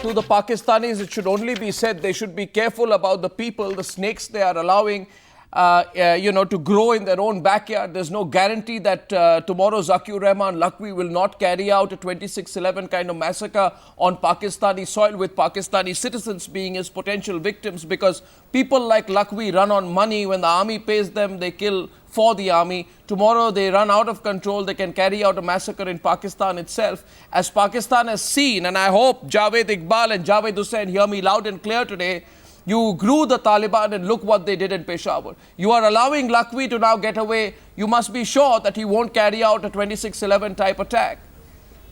to the Pakistanis, it should only be said they should be careful about the people, the snakes they are allowing, to grow in their own backyard. There's no guarantee that tomorrow Zakiur Rehman Lakhvi will not carry out a 26/11 kind of massacre on Pakistani soil with Pakistani citizens being his potential victims, because people like Lakhvi run on money. When the army pays them, they kill for the army. Tomorrow they run out of control, they can carry out a massacre in Pakistan itself. As Pakistan has seen, and I hope Javed Iqbal and Javed Hussain hear me loud and clear today, you grew the Taliban and look what they did in Peshawar. You are allowing Lakhvi to now get away. You must be sure that he won't carry out a 26/11 type attack,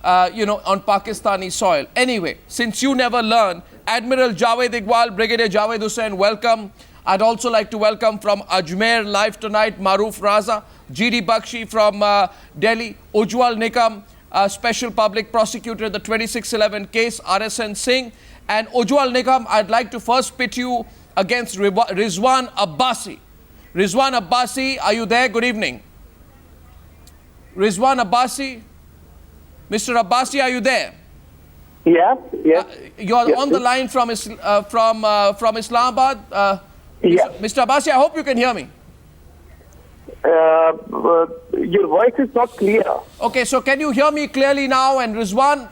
on Pakistani soil. Anyway, since you never learn, Admiral Javed Iqbal, Brigadier Javed Hussain, welcome. I'd also like to welcome from Ajmer live tonight, Maroof, Raza, GD Bakshi from Delhi, Ujjwal, Nikam, Special Public Prosecutor, the 26/11 case, RSN Singh. And Ujjwal, Nikam, I'd like to first pit you against Rizwan Abbasi. Rizwan Abbasi, are you there? Good evening. Rizwan Abbasi? Mr. Abbasi, are you there? Yes. You're on the line from Islamabad. Yes. Mr. Abbasi, I hope you can hear me. Your voice is not clear. Okay, so can you hear me clearly now? And Rizwan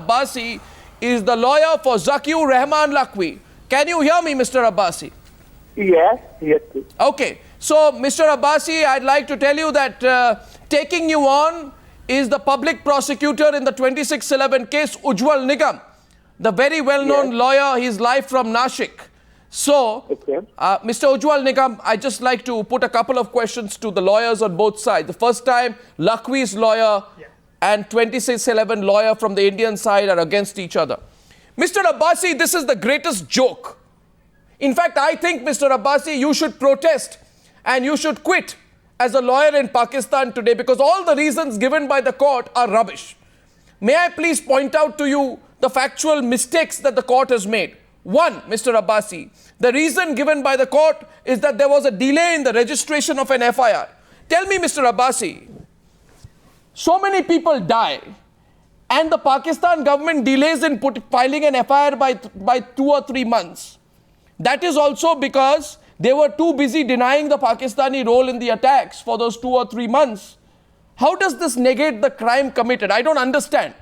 Abbasi is the lawyer for Zakiur Rehman Lakhvi. Can you hear me, Mr. Abbasi? Yes. Okay, so Mr. Abbasi, I'd like to tell you that taking you on is the public prosecutor in the 26/11 case, Ujjwal Nikam, the very well-known lawyer. He's live from Nashik. So, Mr. Ujjwal Nikam, I'd just like to put a couple of questions to the lawyers on both sides. The first time, Lakhvi's lawyer and 26/11 lawyer from the Indian side are against each other. Mr. Abbasi, this is the greatest joke. In fact, I think, Mr. Abbasi, you should protest and you should quit as a lawyer in Pakistan today, because all the reasons given by the court are rubbish. May I please point out to you the factual mistakes that the court has made? One, Mr. Abbasi, the reason given by the court is that there was a delay in the registration of an FIR. Tell me, Mr. Abbasi, so many people die and the Pakistan government delays in filing an FIR by 2 or 3 months. That is also because they were too busy denying the Pakistani role in the attacks for those 2 or 3 months. How does this negate the crime committed? I don't understand.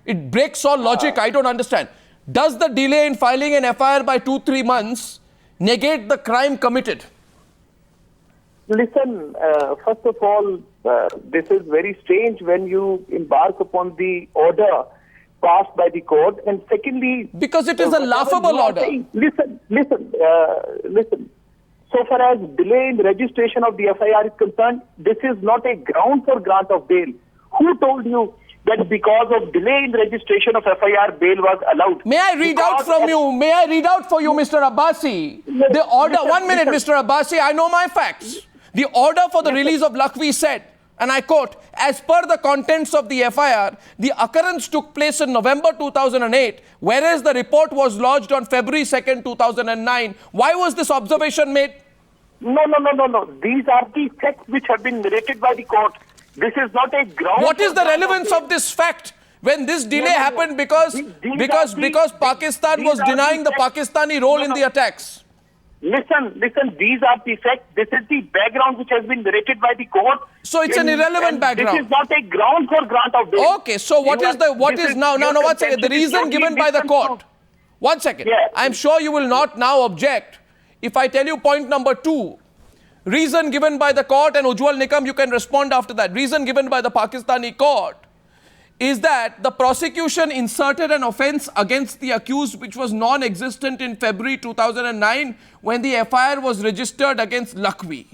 It breaks all logic. I don't understand. Does the delay in filing an FIR by 2-3 months negate the crime committed? Listen, first of all, this is very strange when you embark upon the order passed by the court. And secondly, because it is a laughable order. Listen. So far as delay in registration of the FIR is concerned, this is not a ground for grant of bail. Who told you that because of delay in registration of FIR, bail was allowed? May I read out from you? May I read out for you, Mr. Abbasi? The order, 1 minute, Mr. Abbasi, I know my facts. The order for the release of Lakhvi said, and I quote, as per the contents of the FIR, the occurrence took place in November 2008, whereas the report was lodged on February 2nd, 2009. Why was this observation made? No. These are the facts which have been narrated by the court. This is not a ground. What is the relevance of this fact when this delay happened because Pakistan was denying the Pakistani role in the attacks? Listen, these are the facts. This is the background which has been narrated by the court. So it's an irrelevant background. This is not a ground for grant of bail. Okay, so one second, the reason given by the court. 1 second. Yeah. I'm sure you will not now object if I tell you point number 2. Reason given by the court, and Ujjwal Nikam, you can respond after that. Reason given by the Pakistani court is that the prosecution inserted an offence against the accused which was non-existent in February 2009 when the FIR was registered against Lakhvi.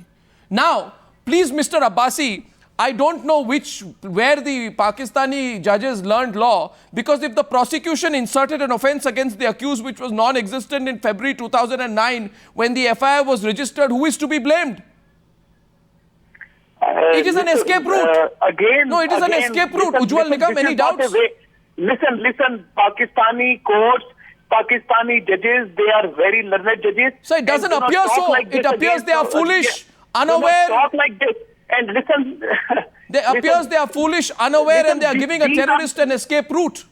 Now, please, Mr. Abbasi, I don't know where the Pakistani judges learned law, because if the prosecution inserted an offence against the accused which was non-existent in February 2009 when the FIR was registered, who is to be blamed? It is an escape route. It is an escape route. Ujjwal Nikam, any doubts? Listen, Pakistani courts, Pakistani judges, they are very learned judges. So it doesn't appear so. It appears they are foolish, unaware. Talk like this. And listen. It appears they are foolish, unaware, and they are giving a terrorist an escape route.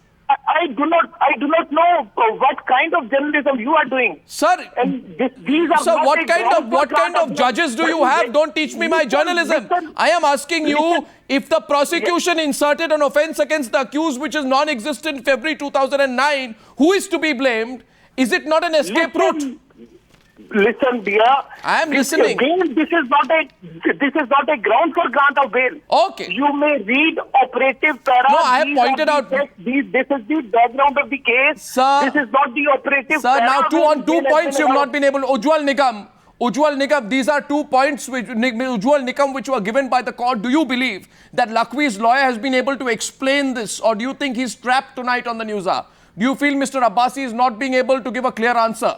I do not know what kind of journalism you are doing. Sir, And these are sir, not what a kind of judges do you have? Don't teach me my journalism. I am asking you, if the prosecution inserted an offence against the accused which is non-existent in February 2009, who is to be blamed? Is it not an escape route? Listen, dear. I am listening. Again, this is not a ground for grant of bail. Okay. You may read operative para. No, I have pointed out. This is the background of the case. Sir, this is not the operative sir, para. now on two points you have not been able. Ujjwal Nikam, these are 2 points which Ujjwal Nikam which were given by the court. Do you believe that Lakhvi's lawyer has been able to explain this, or do you think he's trapped tonight on the Newshour? Do you feel Mr. Abbasi is not being able to give a clear answer?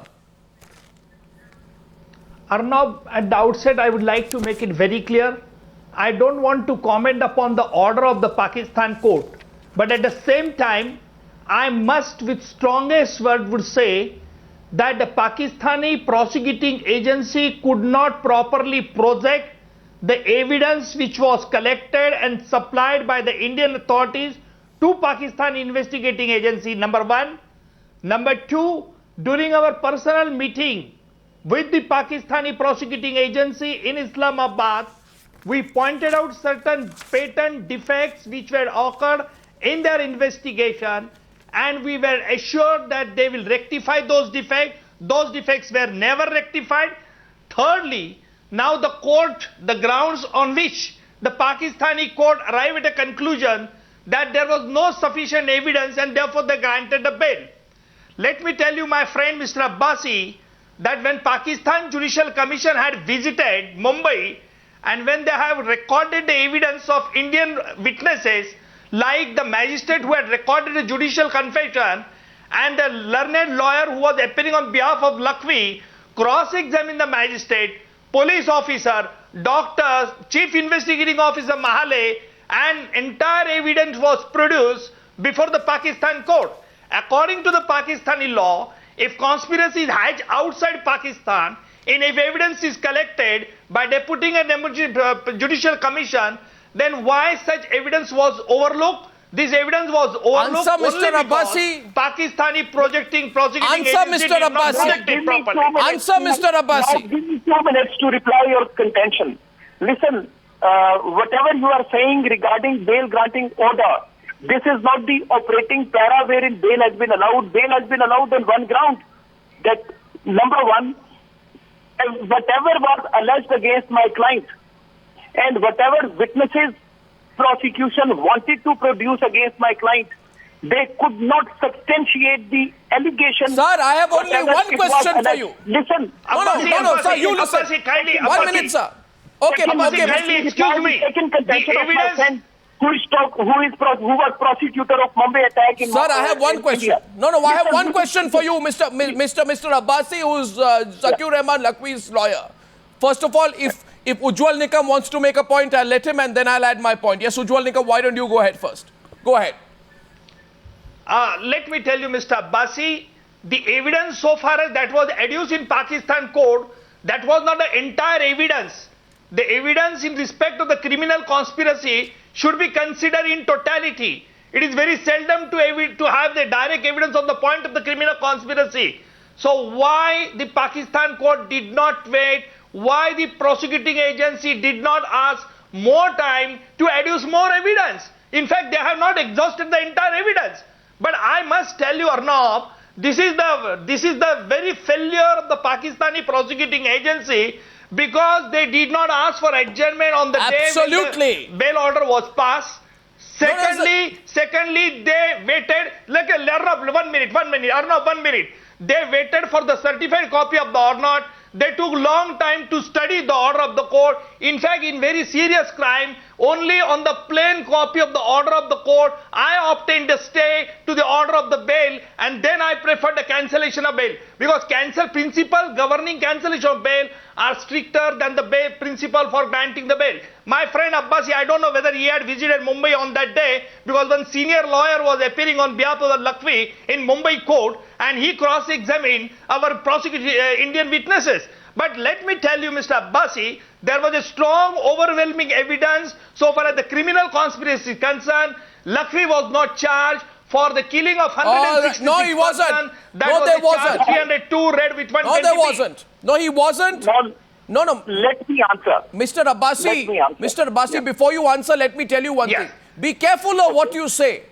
Arnab, at the outset, I would like to make it very clear. I don't want to comment upon the order of the Pakistan court. But at the same time, I must with strongest word would say that the Pakistani prosecuting agency could not properly project the evidence which was collected and supplied by the Indian authorities to Pakistan investigating agency, number one. Number two, during our personal meeting with the Pakistani prosecuting agency in Islamabad, we pointed out certain patent defects which were occurred in their investigation, and we were assured that they will rectify those defects. Those defects were never rectified. Thirdly, now the court, the grounds on which the Pakistani court arrived at a conclusion that there was no sufficient evidence and therefore they granted the bail. Let me tell you, my friend Mr. Abbasi, that when Pakistan Judicial Commission had visited Mumbai and when they have recorded the evidence of Indian witnesses like the magistrate who had recorded the judicial confession and the learned lawyer who was appearing on behalf of Lakhvi, cross-examined the magistrate, police officer, doctors, chief investigating officer Mahale, and entire evidence was produced before the Pakistan court. According to the Pakistani law, if conspiracy is hatched outside Pakistan, and if evidence is collected by deputing an emergency judicial commission, then why such evidence was overlooked? This evidence was overlooked Answer, only Mr. because Abbasi. Pakistani prosecuting Answer, agency Mr. did not Abbasi. protect it properly. Answer, Mr. Abbasi. Now give me 2 minutes to reply your contention. Listen, whatever you are saying regarding bail granting order, this is not the operating para wherein bail has been allowed. Bail has been allowed on one ground, that number one, whatever was alleged against my client and whatever witnesses prosecution wanted to produce against my client, they could not substantiate the allegation. Sir, I have only one question for you. Listen. No, sir, you listen. Abbasi, kindly, 1 minute, sir. Okay, Abbasi, okay. kindly excuse me. Second contention The of my evidence- friend who was prosecutor of Mumbai attack in Sir, I have one question. India. No, I have Listen, one question for you, Mr. Abbasi, who is Zakiur Rehman Lakhvi's lawyer. First of all, if Ujjwal Nikam wants to make a point, I'll let him and then I'll add my point. Yes, Ujjwal Nikam, why don't you go ahead first? Go ahead. Let me tell you, Mr. Abbasi, the evidence so far as that was adduced in Pakistan court, that was not the entire evidence. The evidence in respect of the criminal conspiracy should be considered in totality. It is very seldom to have the direct evidence on the point of the criminal conspiracy. So why the Pakistan court did not wait, why the prosecuting agency did not ask more time to adduce more evidence? In fact, they have not exhausted the entire evidence. But I must tell you, Arnab, this is the very failure of the Pakistani prosecuting agency, because they did not ask for adjournment on the day when the bail order was passed. Secondly, they waited, like Arnab, 1 minute, Arnab, 1 minute. They waited for the certified copy of the order. They took long time to study the order of the court. In fact, in very serious crime, only on the plain copy of the order of the court, I obtained a stay to the order of the bail, and then I preferred the cancellation of bail. Because principle governing cancellation of bail are stricter than the bail principle for granting the bail. My friend Abbasi, I don't know whether he had visited Mumbai on that day, because one senior lawyer was appearing on behalf of the Lakhvi in Mumbai court, and he cross-examined our prosecuting Indian witnesses. But let me tell you, Mr. Abbasi, there was a strong, overwhelming evidence so far as the criminal conspiracy is concerned. Lakhvi was not charged. for the killing of 166 no, he wasn't. person. That No, was there the charge wasn't. 302 read with 120. No, there wasn't. No, he wasn't. No, No. let me answer. Mr. Abbasi, Let me answer. Mr. Abbasi, before you answer, let me tell you one Yes. thing. Be careful of what you say.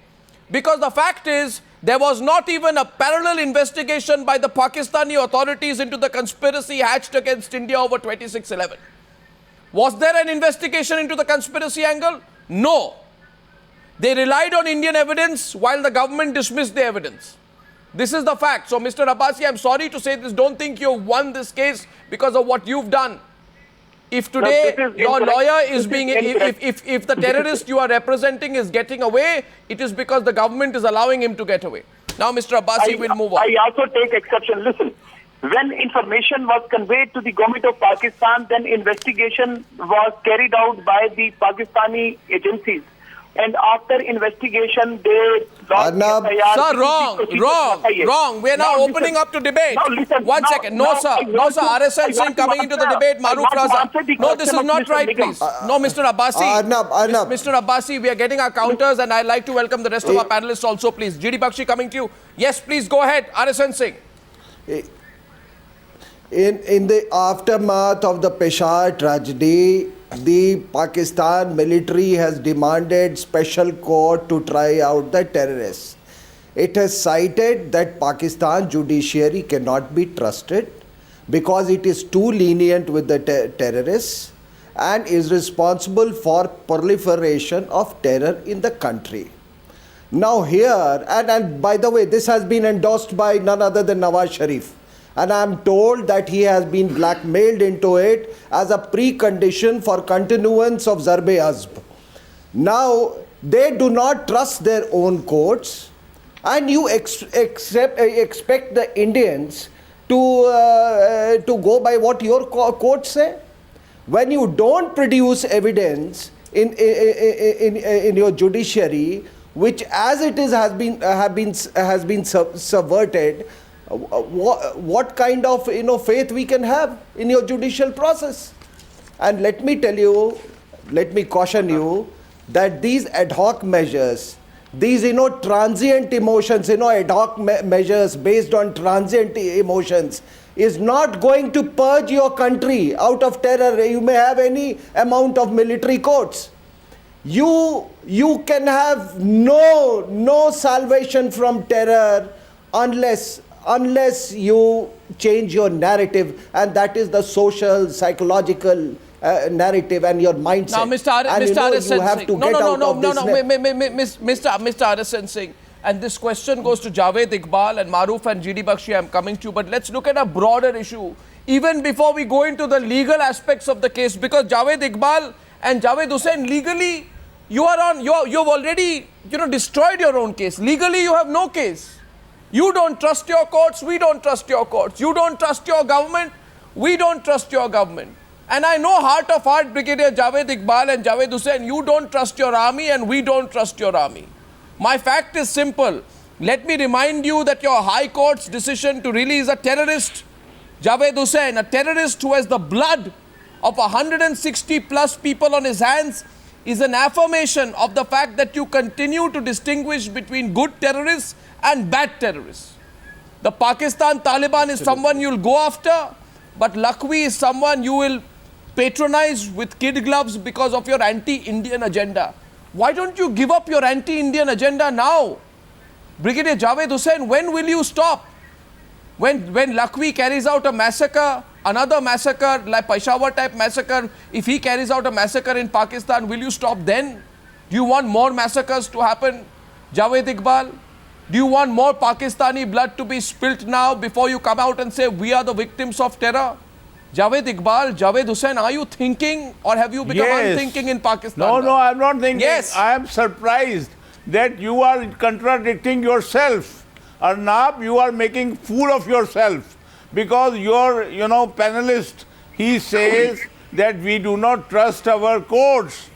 Because the fact is, there was not even a parallel investigation by the Pakistani authorities into the conspiracy hatched against India over 26/11. Was there an investigation into the conspiracy angle? No. They relied on Indian evidence while the government dismissed the evidence. This is the fact. So, Mr. Abbasi, I'm sorry to say this. Don't think you've won this case because of what you've done. If today this is your incorrect. lawyer This is is being, incorrect. if the terrorist you are representing is getting away, it is because the government is allowing him to get away. Now, Mr. Abbasi will move on. I also take exception. Listen, when information was conveyed to the government of Pakistan, then investigation was carried out by the Pakistani agencies. And after investigation, they lost Arnab. FIR. Sir, wrong. We are now opening up to debate. One second. No, sir. RSN Singh coming into the debate. Maroof, Raza. No, this is not right, please. No, Mr. Abbasi. Arnab. Mr. Abbasi, we are getting our counters and I'd like to welcome the rest of our panelists also, please. GD Bakshi coming to you. Yes, please go ahead. RSN Singh. In the aftermath of the Peshawar tragedy, the Pakistan military has demanded special court to try out the terrorists. It has cited that Pakistan judiciary cannot be trusted because it is too lenient with the terrorists and is responsible for proliferation of terror in the country. Now here, and by the way, this has been endorsed by none other than Nawaz Sharif. And I am told that he has been blackmailed into it as a precondition for continuance of Zarb-e-Azb. Now, they do not trust their own courts, and you expect the Indians to go by what your courts say? When you don't produce evidence in your judiciary, which as it is has been subverted, what kind of faith we can have in your judicial process? And let me tell you, let me caution you that these ad hoc measures, these transient emotions, ad hoc measures based on transient emotions is not going to purge your country out of terror. You may have any amount of military courts. You can have no salvation from terror unless you change your narrative, and that is the social, psychological narrative and your mindset. Now, Mr. RSN Singh, and this question goes to Javed Iqbal and Maroof and GD Bakshi. I'm coming to you, but let's look at a broader issue even before we go into the legal aspects of the case, because Javed Iqbal and Javed Hussain, legally you've already destroyed your own case. Legally you have no case. You don't trust your courts, we don't trust your courts. You don't trust your government, we don't trust your government. And I know heart of heart, Brigadier Javed Iqbal and Javed Hussain, you don't trust your army and we don't trust your army. My fact is simple. Let me remind you that your High Court's decision to release a terrorist, Javed Hussain, a terrorist who has the blood of 160 plus people on his hands, is an affirmation of the fact that you continue to distinguish between good terrorists and bad terrorists. The Pakistan Taliban is someone you'll go after, but Lakhvi is someone you will patronize with kid gloves because of your anti-Indian agenda. Why don't you give up your anti-Indian agenda now? Brigadier Javed Hussain, when will you stop? When Lakhvi carries out a massacre, another massacre like Peshawar type massacre, if he carries out a massacre in Pakistan, will you stop then? Do you want more massacres to happen, Javed Iqbal? Do you want more Pakistani blood to be spilt now before you come out and say we are the victims of terror? Javed Iqbal, Javed Hussain, are you thinking or have you become unthinking in Pakistan? No, I'm not thinking. Yes. I am surprised that you are contradicting yourself. Arnab, you are making fool of yourself because your, panelist, he says that we do not trust our courts.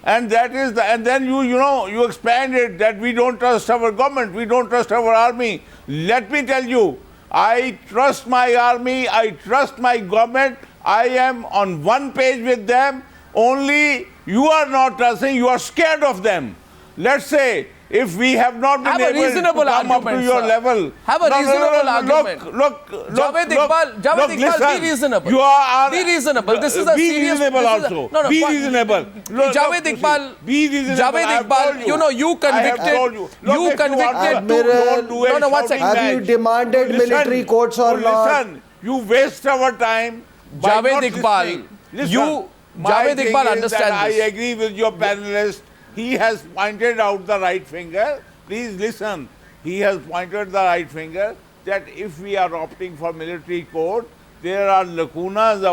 And that is and then you expand it that we don't trust our government, we don't trust our army. Let me tell you, I trust my army, I trust my government, I am on one page with them. Only you are not trusting, you are scared of them. Let's say If we have not been Have a able to reasonable come up to argument, your sir. level, Have a reasonable argument. Look, Javed Iqbal, listen. be reasonable. You are be reasonable. This is a be serious. reasonable this is also. A, no, no, be what- reasonable. Look, Javed Iqbal. Be reasonable. Javed I have Iqbal. told You know, you convicted. I have told you. Look, You if you want convicted to- Admiral- don't do a No, no, one shouting second. Have you match. demanded Listen, military courts or not? Listen, you waste our time. by Javed not Iqbal, listening. Listen, you- my Javed thing Iqbal, is understand that this. I agree with your panelist. He has pointed out the right finger. Please listen. He has pointed the right finger that if we are opting for military court, there are lacunas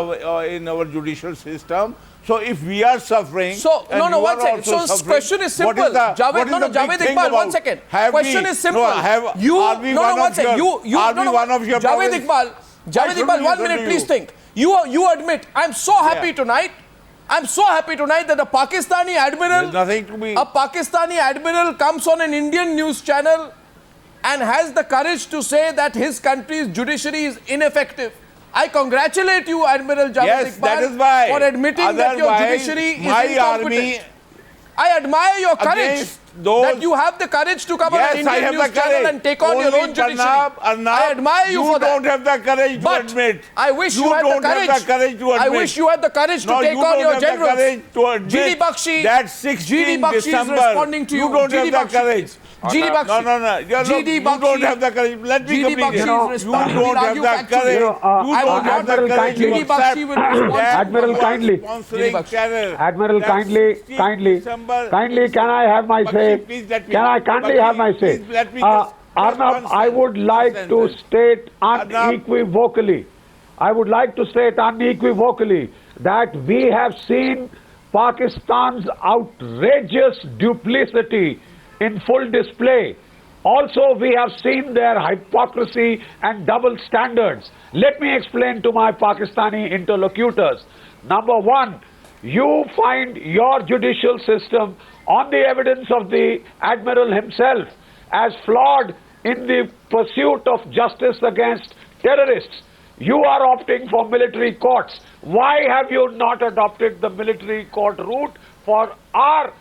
in our judicial system. So if we are suffering, So, and no, you one are second. also So, suffering, question is what simple. what Javed, is no, no, the big Javed thing Iqbal, one about- second. have Question we- is simple. No, you, are we no, one no, one of second. your- You, are no, we no, one of your Javed province? Iqbal, Javed should Iqbal, we 1 listen minute, to please you? think. You admit, I'm so happy Yeah. tonight. I'm so happy tonight that a Pakistani admiral, There's nothing to be. a Pakistani admiral comes on an Indian news channel and has the courage to say that his country's judiciary is ineffective. I congratulate you, Admiral Javed Yes, Iqbal, that is why. for admitting that your Otherwise, judiciary is my incompetent. army I admire your courage against those- that you have the courage to come on Yes, an I Indian have news the channel courage. and take on your Only own judiciary. Arnab, I admire you for that. don't have the courage to But admit. I wish you had don't the courage. have the courage to admit. I wish you had the courage to No, take you on don't your have the generals. courage to admit GD Bakshi, that 16 GD Bakshi is December, responding to you. You don't GD have the Bakshi. courage. GD Bakshi. No. GD You Bakshi. don't have the courage. Let me GD complete Bakshi it. is You responding. don't We'll have argue the factually. courage. You I will don't have the Admiral, courage to kindly. GD Bakshi accept will respond. that Admiral, you are kindly. sponsoring Bakshi. terror. Admiral, That kindly, 16 December- can I have my Bakshi, say? please let me- Can I kindly Bakshi, have my say? please let me just- Arnab, just I one would like to sentence. state Arnab. unequivocally, that we have seen Pakistan's outrageous duplicity in full display. Also, we have seen their hypocrisy and double standards. Let me explain to my Pakistani interlocutors. Number one, you find your judicial system on the evidence of the Admiral himself as flawed in the pursuit of justice against terrorists. You are opting for military courts. Why have you not adopted the military court route for our,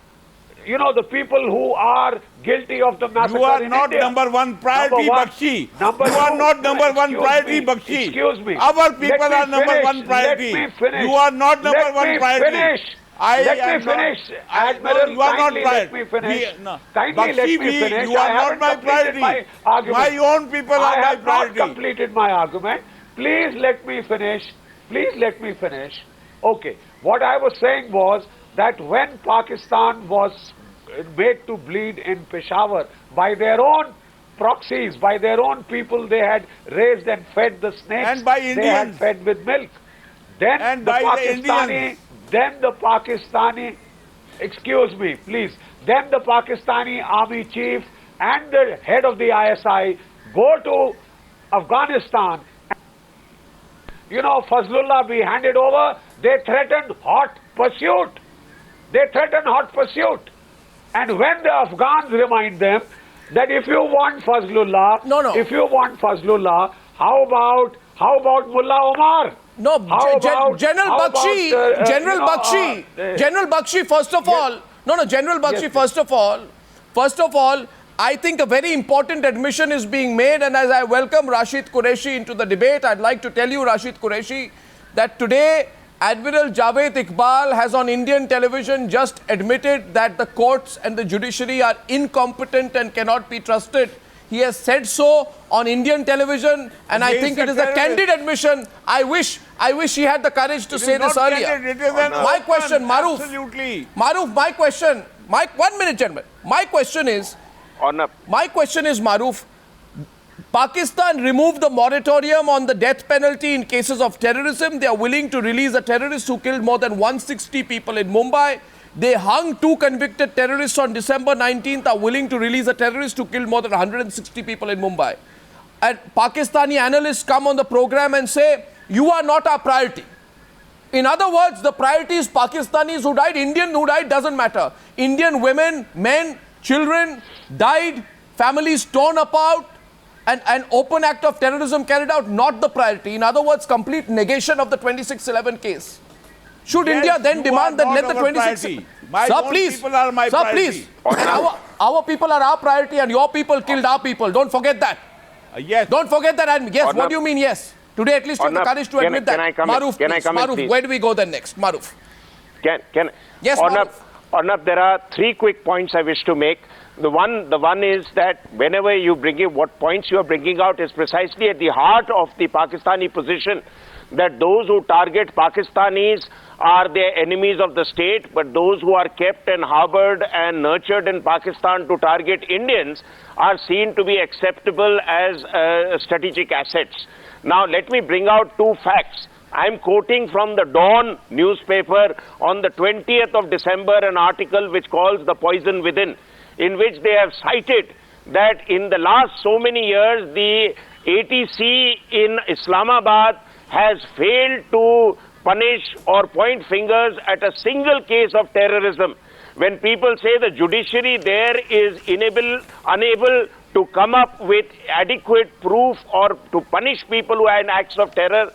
the people who are guilty of the massacre You are in not India? number one priority, Number one. Bakshi. Number You are two. not number one Excuse priority, me. Bakshi. Excuse me. Our people Let me are number finish. one priority. Let me finish. You are not number Let one me priority. finish. Let Let me finish. Admiral, you are not kindly priority. let me finish. No. Kindly let Bakshi, me finish. You are I not haven't my completed priority. my argument. My own people are I my have priority. not completed my argument. Please let me finish. Please let me finish. Okay. What I was saying was that when Pakistan was made to bleed in Peshawar by their own proxies, by their own people, they had raised and fed the snakes. And by They had Indians. fed with milk. Then And the by the Pakistani, excuse me, please. Then the Pakistani army chief and the head of the ISI go to Afghanistan. Fazlullah be handed over. They threatened hot pursuit. And when the Afghans remind them that if you want Fazlullah, how about Mullah Omar? No, How about- General how Bakshi, about, General Bakshi, first of all, General Bakshi, Yes, first of all, I think a very important admission is being made, and as I welcome Rashid Qureshi into the debate, I'd like to tell you, Rashid Qureshi, that today Admiral Javed Iqbal has on Indian television just admitted that the courts and the judiciary are incompetent and cannot be trusted. He has said so on Indian television, and I think it is a candid admission. I wish he had the courage to say this earlier. It is an My question, Maroof. Absolutely. Maroof, my question. 1 minute, gentlemen. My question is, Maroof, Pakistan removed the moratorium on the death penalty in cases of terrorism. They are willing to release a terrorist who killed more than 160 people in Mumbai. They hung 2 convicted terrorists on December 19th, are willing to release a terrorist who killed more than 160 people in Mumbai. And Pakistani analysts come on the program and say, you are not our priority. In other words, the priority is Pakistanis who died, Indian who died, doesn't matter. Indian women, men, children died, families torn apart, and an open act of terrorism carried out, not the priority. In other words, complete negation of the 2611 case. Should Yes, India then you demand are that not let the our 26... priority. My Sir, own please. people are my Sir, priority. please. Our people are our priority and your people killed our people. Don't forget that. Yes. Don't forget that. And yes, Arnab, what do you mean yes? Today at least you have the courage to admit that. Can I come in? Maroof, Can I please. come in, Maroof, please? where do we go then next? Maroof. Yes, Arnab, Maroof. Arnab, there are 3 quick points I wish to make. The one is that whenever you bring in what points you are bringing out is precisely at the heart of the Pakistani position, that those who target Pakistanis are the enemies of the state, but those who are kept and harbored and nurtured in Pakistan to target Indians are seen to be acceptable as strategic assets. Now, let me bring out 2 facts. I'm quoting from the Dawn newspaper on the 20th of December, an article which calls The Poison Within, in which they have cited that in the last so many years, the ATC in Islamabad has failed to punish or point fingers at a single case of terrorism. When people say the judiciary there is unable to come up with adequate proof or to punish people who are in acts of terror,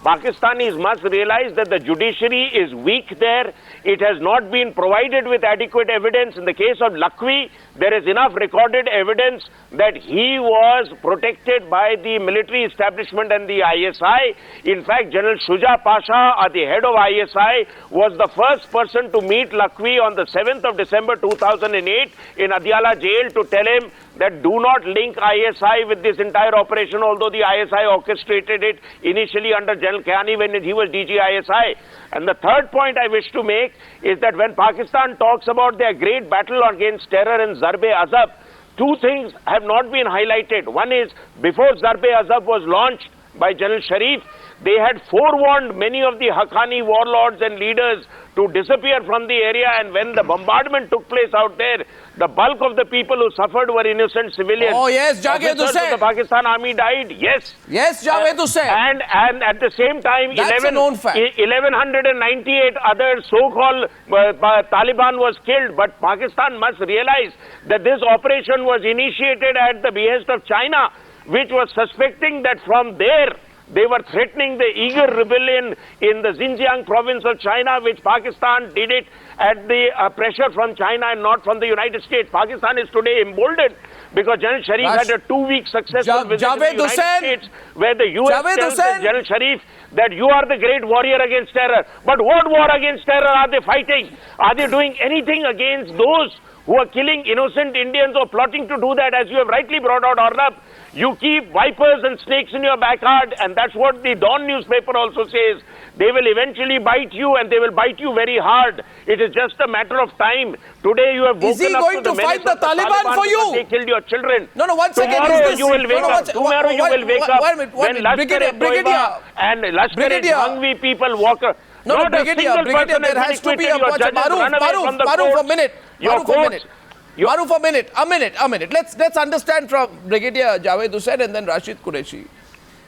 Pakistanis must realize that the judiciary is weak there. It has not been provided with adequate evidence. In the case of Lakhvi, there is enough recorded evidence that he was protected by the military establishment and the ISI. In fact, General Shuja Pasha, the head of ISI, was the first person to meet Lakhvi on the 7th of December 2008 in Adiala Jail to tell him that do not link ISI with this entire operation, although the ISI orchestrated it initially under General Kayani when he was DG ISI. And the third point I wish to make is that when Pakistan talks about their great battle against terror and Zarb-e-Azab, 2 things have not been highlighted. One is, before Zarb-e-Azab was launched by General Sharif, they had forewarned many of the Haqqani warlords and leaders to disappear from the area, and when the bombardment took place out there, the bulk of the people who suffered were innocent civilians. Oh yes, Javed Officers Hussain. of the Pakistan army died, yes. Yes, Javed Hussain. And at the same time, That's a known fact. 1198 other so-called Taliban was killed. But Pakistan must realize that this operation was initiated at the behest of China, which was suspecting that from there, they were threatening the Uyghur rebellion in the Xinjiang province of China, which Pakistan did it at the pressure from China and not from the United States. Pakistan is today emboldened because General Sharif had a 2-week successful visit to the United States, where the US tells General Sharif that you are the great warrior against terror. But what war against terror are they fighting? Are they doing anything against those who are killing innocent Indians or plotting to do that? As you have rightly brought out, Arnab, you keep vipers and snakes in your backyard, and that's what the Dawn newspaper also says. They will eventually bite you, and they will bite you very hard. It is just a matter of time. Today you have woken up to the menace of the Taliban for you? They killed your children. No, 1 second. Tomorrow you will wake up. Tomorrow you will wake up when Lashkar-e-Toiba and Lashkar-e-Jhangvi people walk. No, Brigadier, there has to be a Maroof, a minute. Maroof, a minute. Let's understand from Brigadier Javed Hussain and then Rashid Qureshi.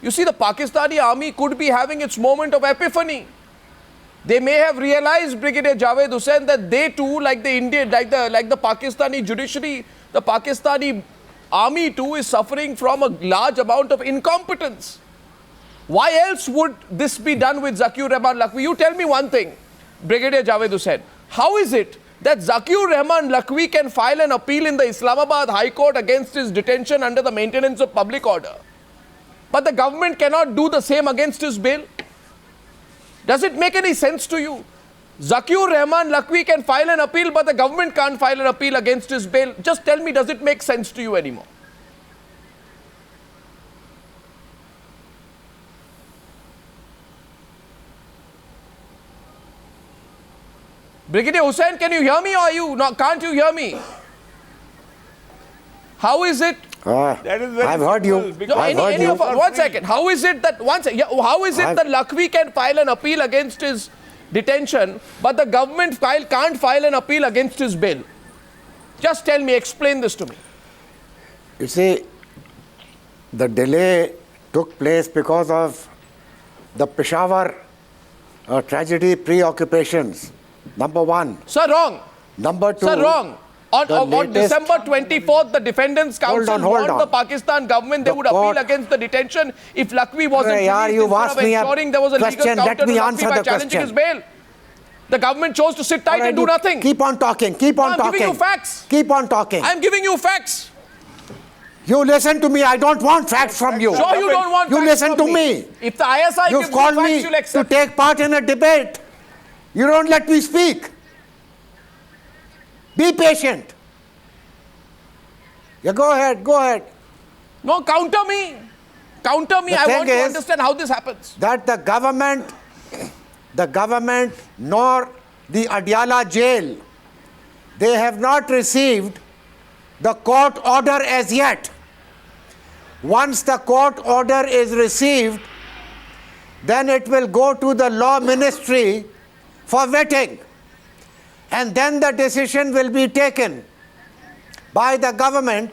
You see, the Pakistani army could be having its moment of epiphany. They may have realized, Brigadier Javed Hussain, that they too, like the Pakistani judiciary, the Pakistani army too is suffering from a large amount of incompetence. Why else would this be done with Zakiur Rehman Lakhvi? You tell me one thing, Brigadier Javed Hussain. How is it that Zakiur Rehman Lakhvi can file an appeal in the Islamabad High Court against his detention under the maintenance of public order, but the government cannot do the same against his bail? Does it make any sense to you? Zakiur Rehman Lakhvi can file an appeal, but the government can't file an appeal against his bail. Just tell me, does it make sense to you anymore? Brigadier Hussain, can you hear me, or can't you hear me? How is it? That is very I've heard you. No, any of us, 1 second. How is it that that Lakhvi can file an appeal against his detention, but the government can't file an appeal against his bail? Just tell me, explain this to me. You see, the delay took place because of the Peshawar tragedy preoccupations. Number 1. Sir, wrong. Number 2. Sir, wrong. On December 24th, the Defendants Council warned the Pakistan government they would appeal against the detention if Lakhvi wasn't released, instead of ensuring there was a legal counter to Lakhvi by challenging his bail. The government chose to sit tight and do nothing. Keep on talking. Keep on talking. I'm giving you facts. Keep on talking. I'm giving you facts. You listen to me. I don't want facts from you. Sure, you don't want You facts listen from to me. If the ISI You've gives you called facts, me you'll to accept. take part in a debate. You don't let me speak. Be patient. Yeah, go ahead. Go ahead. No, counter me. Counter me. The I thing want to is understand how this happens. That the government nor the Adiala Jail, they have not received the court order as yet. Once the court order is received, then it will go to the law ministry for vetting. And then the decision will be taken by the government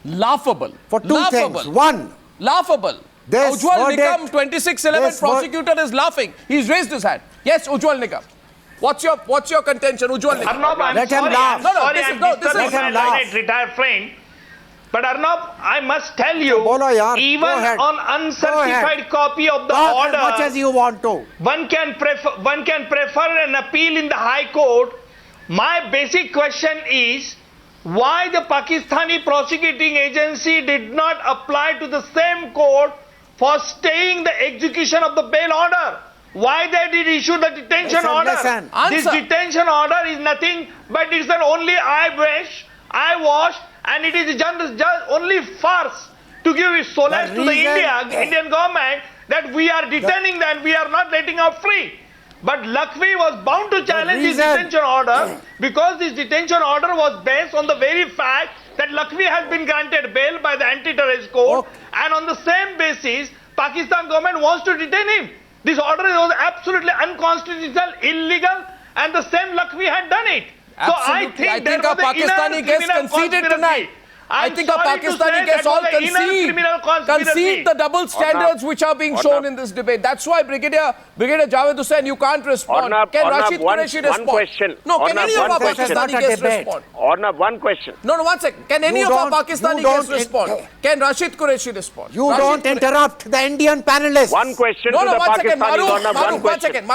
Laughable. for two Laughable. things. One, Laughable. This Ujjwal verdict- Nikam, 2611, this ver- prosecutor is laughing. He's raised his hand. Yes, Ujjwal Nikam. What's your contention, Ujjwal Nikam? Arnab, I'm Let him sorry, laugh. I'm No, no, sorry, this is- I'm no, this is- disturbing Let him my laugh. retired friend. But Arnab, I must tell you, Bolo yaar, even go ahead. on Go uncertified ahead. copy of the talk order, as much as you want to. one can prefer an appeal in the High Court. My basic question is, why the Pakistani prosecuting agency did not apply to the same court for staying the execution of the bail order? Why they did issue the detention order? Listen. This Answer. detention order is nothing but it's an only eyewash, and it is just only farce to give solace to the Indian government that we are detaining them and we are not letting out free. But Lakhvi was bound to challenge this reason- detention order because this detention order was based on the very fact that Lakhvi has been granted bail by the Anti-Terrorism Court, and on the same basis, Pakistan government wants to detain him. This order was absolutely unconstitutional, illegal, and the same Lakhvi had done it. Absolutely. I think our Pakistani guests conceded tonight. I think our Pakistani guests all concede the double standards which are being shown in this debate. That's why Brigadier Javed Hussain, you can't respond. Can Rashid Qureshi respond? One question. No, can any of our question. Pakistani Not a guests debate. respond? Arnab, one question. No, one second. Can any You of our don't- Pakistani you don't guests respond? Can Rashid Qureshi respond? You Rashid don't Qureshi- interrupt the Indian panelists. One question No, to the one second, Pakistanis. Arnab, Maroof, one one question. second.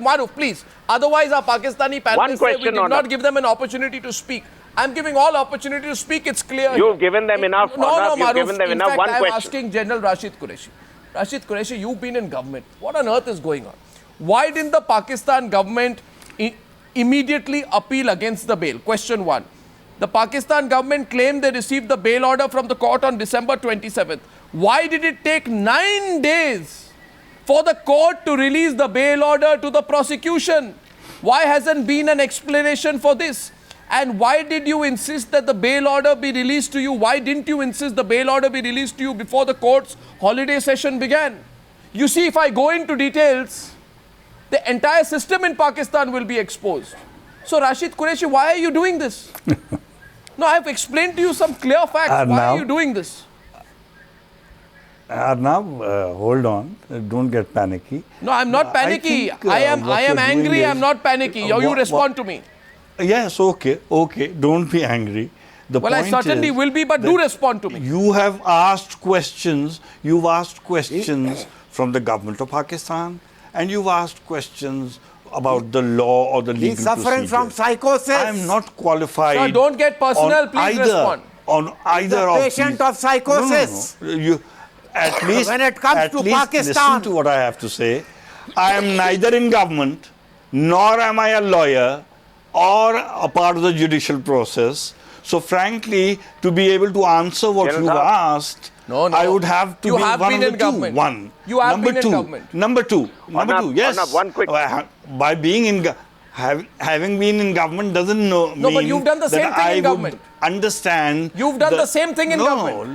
Maroof, please. Otherwise, our Pakistani panelists say we question, did not Arnab. give them an opportunity to speak. I'm giving all opportunity to speak. It's clear. You've given them enough, No, Arnab. You've Maroof. given them In enough. fact, One I'm question. asking General Rashid Qureshi. Rashid Qureshi, you've been in government. What on earth is going on? Why didn't the Pakistan government immediately appeal against the bail? Question one. The Pakistan government claimed they received the bail order from the court on December 27th. Why did it take 9 days for the court to release the bail order to the prosecution? Why hasn't been an explanation for this? And why did you insist that the bail order be released to you? Why didn't you insist the bail order be released to you before the court's holiday session began? You see, if I go into details, the entire system in Pakistan will be exposed. So, Rashid Qureshi, why are you doing this? No, I've explained to you some clear facts. Why are you doing this? Arnab, hold on. Don't get panicky. No, I'm not panicky. think, I am what you're angry. doing I'm is- not panicky. You respond to me. Yes, okay. Don't be angry. The Well, I point certainly is will be, but do that respond to me. You have asked questions. You've asked questions from the government of Pakistan, and you've asked questions about the law or the legal He's suffering from procedure. psychosis. I am not qualified. Sir, don't get personal. on Please either, respond. On either a of patient these. of psychosis. No. You, at least, When it comes at to least Pakistan. listen to what I have to say. I am neither in government, nor am I a lawyer, or a part of the judicial process. So, frankly, to be able to answer what General you Saab. asked, No. I would have to You be have one been of in the two. government. One. You have Number been in two. government. Number two. Arnab, Yes. Arnab, one quick- By being in having been in government doesn't No, but mean you've done the that same thing I in would government. understand. You've done the same thing in No, government.